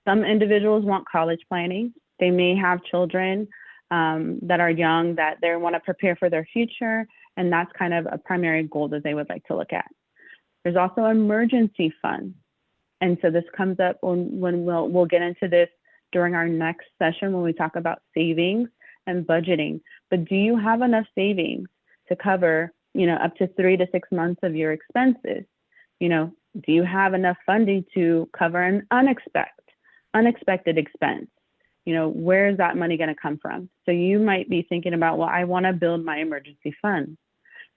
Some individuals want college planning. They may have children that are young that they want to prepare for their future. And that's kind of a primary goal that they would like to look at. There's also emergency funds. And so this comes up when we'll get into this during our next session when we talk about savings and budgeting. But do you have enough savings to cover, up to 3 to 6 months of your expenses? Do you have enough funding to cover an unexpected expense? Where is that money going to come from? So you might be thinking about, well, I want to build my emergency fund.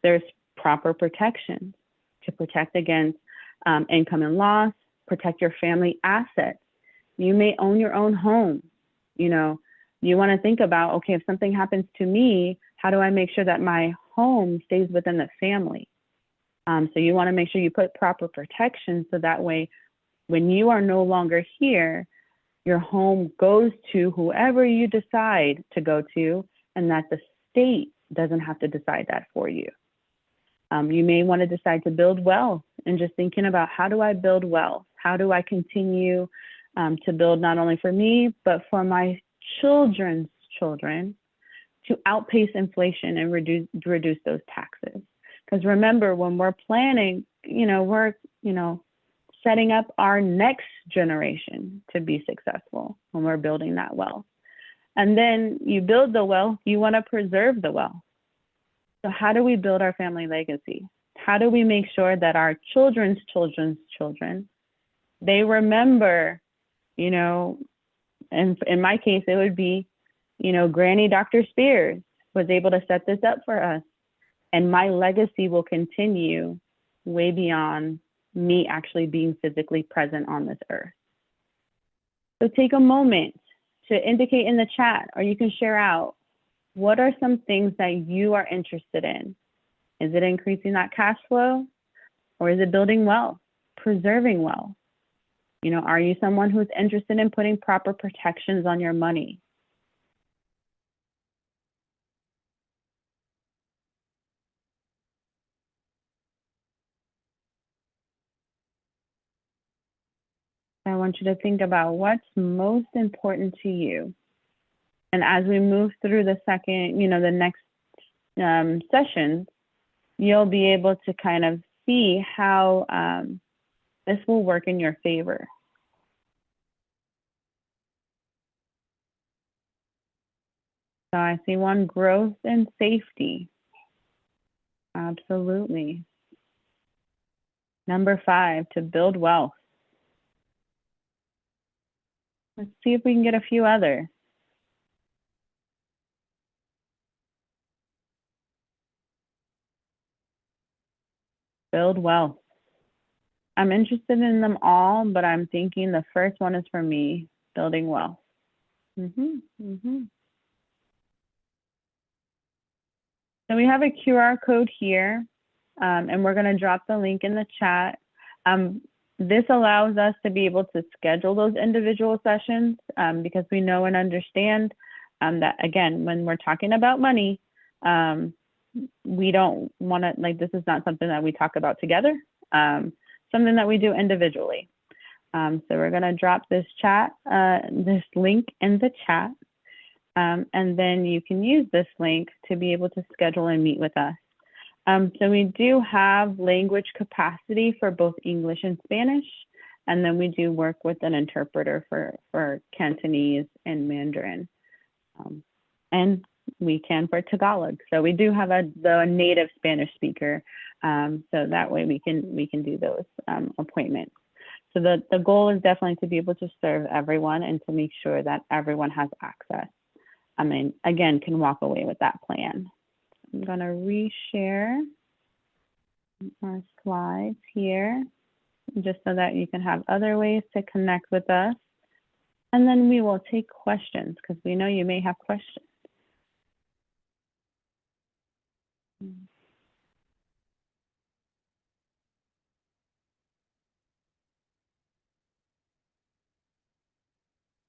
There's proper protection to protect against income and loss, protect your family assets. You may own your own home. You want to think about, okay, if something happens to me, How do I make sure that my home stays within the family? So you want to make sure you put proper protection so that way when you are no longer here, your home goes to whoever you decide to go to, and that the state doesn't have to decide that for you. You may want to decide to build wealth and just thinking about how do I build wealth? How do I continue to build not only for me, but for my children's children to outpace inflation and reduce those taxes? Because remember, when we're planning, we're, setting up our next generation to be successful when we're building that wealth. And then you build the wealth, you want to preserve the wealth. So how do we build our family legacy? How do we make sure that our children's children's children, they remember, and in my case, it would be, Granny Dr. Spears was able to set this up for us. And my legacy will continue way beyond me actually being physically present on this earth. So take a moment to indicate in the chat, or you can share out, what are some things that you are interested in? Is it increasing that cash flow? Or is it building wealth, preserving wealth? Are you someone who's interested in putting proper protections on your money? I want you to think about what's most important to you. And as we move through the next sessions, you'll be able to kind of see how this will work in your favor. So I see one, growth and safety. Absolutely. Number 5, to build wealth. Let's see if we can get a few others. Build wealth. I'm interested in them all, but I'm thinking the first one is for me, building wealth. So we have a QR code here, and we're going to drop the link in the chat. This allows us to be able to schedule those individual sessions because we know and understand that, again, when we're talking about money, we don't want to, this is not something that we talk about together, something that we do individually. So we're going to drop this link in the chat, and then you can use this link to be able to schedule and meet with us. So we do have language capacity for both English and Spanish, and then we do work with an interpreter for Cantonese and Mandarin, and we can for Tagalog. So we do have the native Spanish speaker, so that way we can do those appointments. So the goal is definitely to be able to serve everyone and to make sure that everyone has access. Again, can walk away with that plan. I'm going to reshare our slides here, just so that you can have other ways to connect with us. And then we will take questions, because we know you may have questions.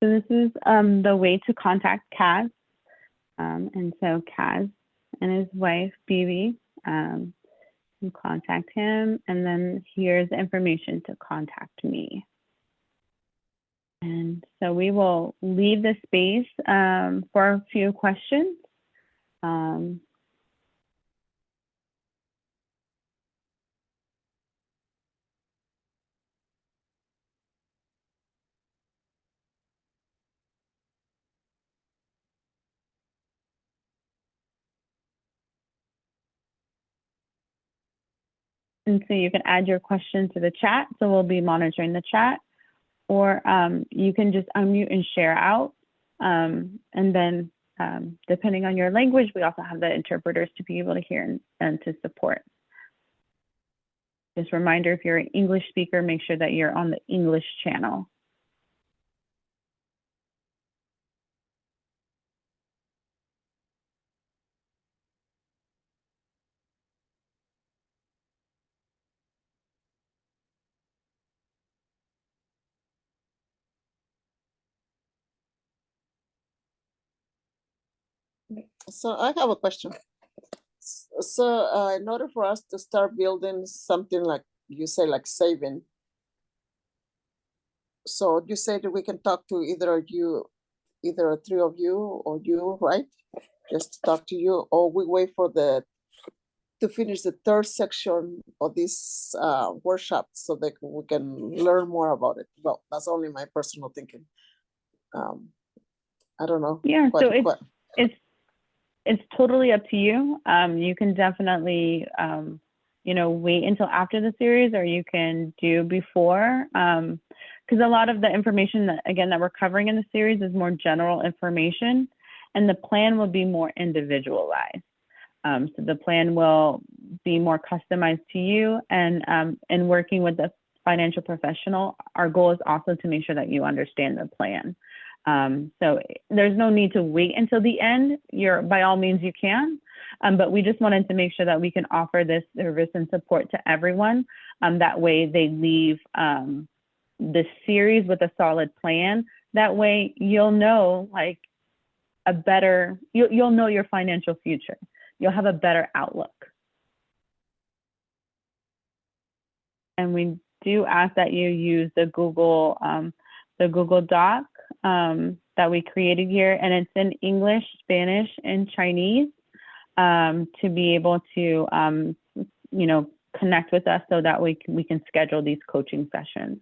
So this is the way to contact Kaz. And so Kaz and his wife, Bibi, you contact him, and then here's the information to contact me. And so we will leave the space for a few questions. And so you can add your question to the chat. So we'll be monitoring the chat, or you can just unmute and share out. And then depending on your language, we also have the interpreters to be able to hear and to support. Just a reminder, if you're an English speaker, make sure that you're on the English channel. So I have a question. So in order for us to start building something like you say, like saving, so you said that we can talk to either three of you or you, right? Just to talk to you, or we wait for to finish the third section of this workshop so that we can learn more about it. Well, that's only my personal thinking. I don't know. Yeah, so What? it's totally up to you. You can definitely wait until after the series, or you can do before. Because a lot of the information that we're covering in the series is more general information, and the plan will be more individualized. So the plan will be more customized to you, and in working with the financial professional, our goal is also to make sure that you understand the plan. So there's no need to wait until the end. By all means you can, but we just wanted to make sure that we can offer this service and support to everyone. That way they leave this series with a solid plan. That way you'll know you'll know your financial future. You'll have a better outlook. And we do ask that you use the Google Doc that we created here, and it's in English, Spanish, and Chinese, to be able to connect with us so that we can schedule these coaching sessions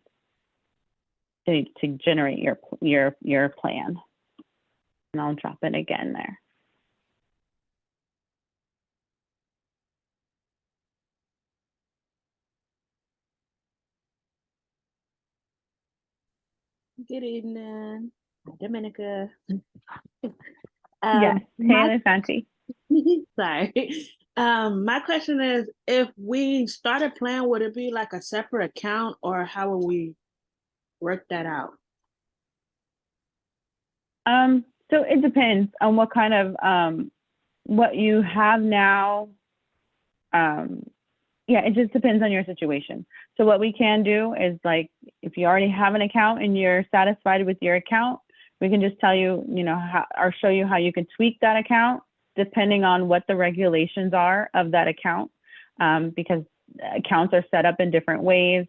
to generate your plan. And I'll drop it again there. Good evening, Dominica. Yes, hey, Alessandri. Sorry. My question is, if we start a plan, would it be like a separate account, or how will we work that out? So it depends on what kind of what you have now. Yeah, it just depends on your situation. So what we can do is, like, if you already have an account and you're satisfied with your account, we can just tell you, or show you how you can tweak that account depending on what the regulations are of that account, because accounts are set up in different ways.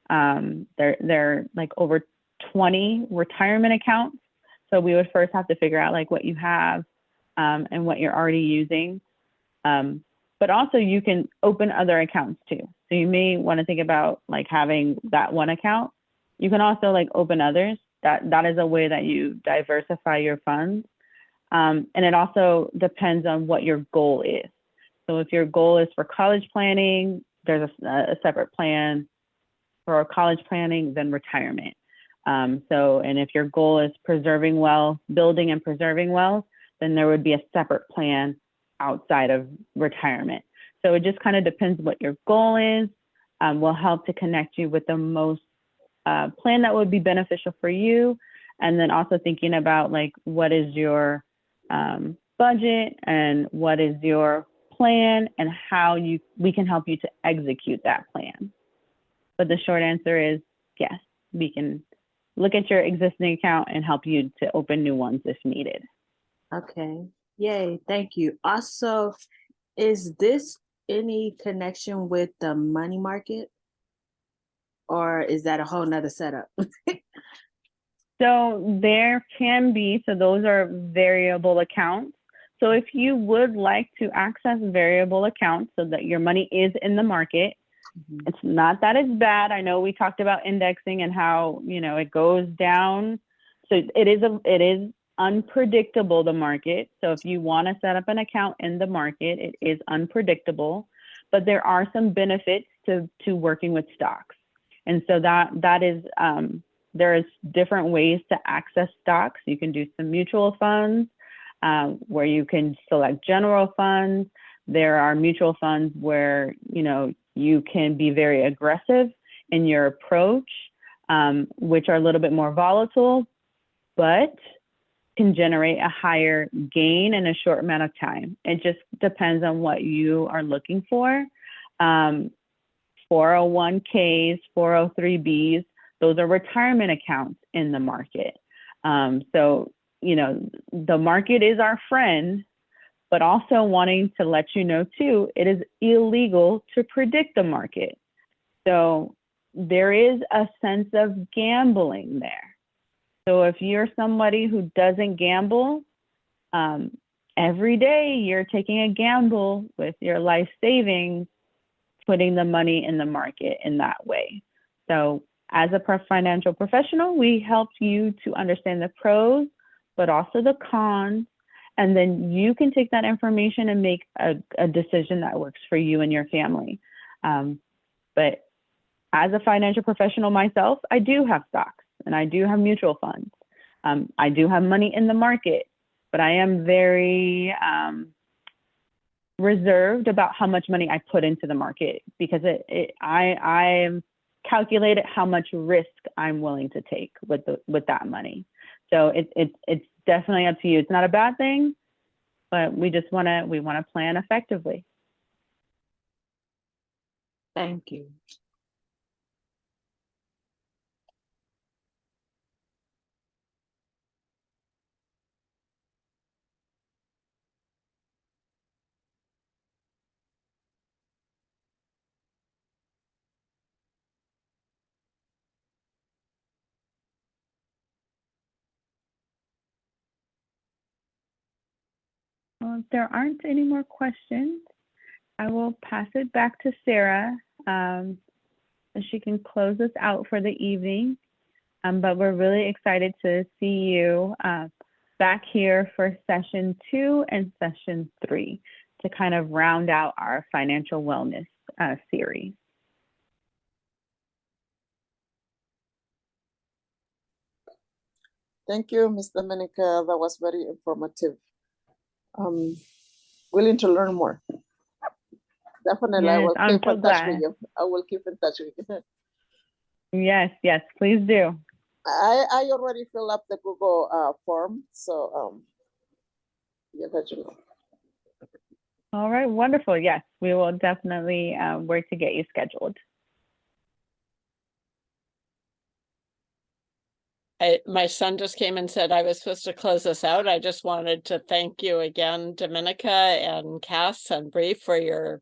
They're like over 20 retirement accounts. So we would first have to figure out like what you have and what you're already using. But also you can open other accounts too. So you may want to think about like having that one account. You can also like open others. That is a way that you diversify your funds. And it also depends on what your goal is. So if your goal is for college planning, there's a separate plan for college planning than retirement. And if your goal is preserving wealth, building and preserving wealth, then there would be a separate plan outside of retirement. So it just kind of depends what your goal is. We'll help to connect you with the most plan that would be beneficial for you. And then also thinking about like, what is your budget and what is your plan and how we can help you to execute that plan. But the short answer is yes, we can look at your existing account and help you to open new ones if needed. Okay. Yay. Thank you. Also, is this any connection with the money market, or is that a whole nother setup? So there can be, so those are variable accounts. So if you would like to access variable accounts so that your money is in the market, it's not that it's bad. I know we talked about indexing and how, it goes down. So it is unpredictable, the market. So if you want to set up an account in the market, it is unpredictable, but there are some benefits to working with stocks. And so that is, there's different ways to access stocks. You can do some mutual funds where you can select general funds. There are mutual funds where, you can be very aggressive in your approach, which are a little bit more volatile, but can generate a higher gain in a short amount of time. It just depends on what you are looking for. 401ks, 403bs, those are retirement accounts in the market. So, the market is our friend, but also wanting to let you know too, it is illegal to predict the market. So there is a sense of gambling there. So if you're somebody who doesn't gamble, every day you're taking a gamble with your life savings, putting the money in the market in that way. So as a financial professional, we help you to understand the pros, but also the cons. And then you can take that information and make a decision that works for you and your family. But as a financial professional myself, I do have stocks and I do have mutual funds. I do have money in the market, but I am very reserved about how much money I put into the market, because I calculated how much risk I'm willing to take with that money. So it's definitely up to you. It's not a bad thing, but we want to plan effectively. Thank you. Well, if there aren't any more questions, I will pass it back to Sarah, and she can close us out for the evening. But we're really excited to see you back here for session 2 and session 3 to kind of round out our financial wellness series. Thank you, Ms. Dominica. That was very informative. Willing to learn more. Definitely, Yes, I will I'm keep so in touch glad. with you. I will keep in touch with you. Yes, please do. I already filled up the Google form, so yeah, let you know. All right, wonderful. Yes, we will definitely work to get you scheduled. My son just came and said I was supposed to close us out. I just wanted to thank you again, Dominica and Cass and Bree, for your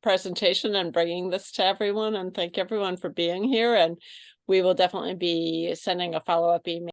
presentation and bringing this to everyone, and thank everyone for being here. And we will definitely be sending a follow-up email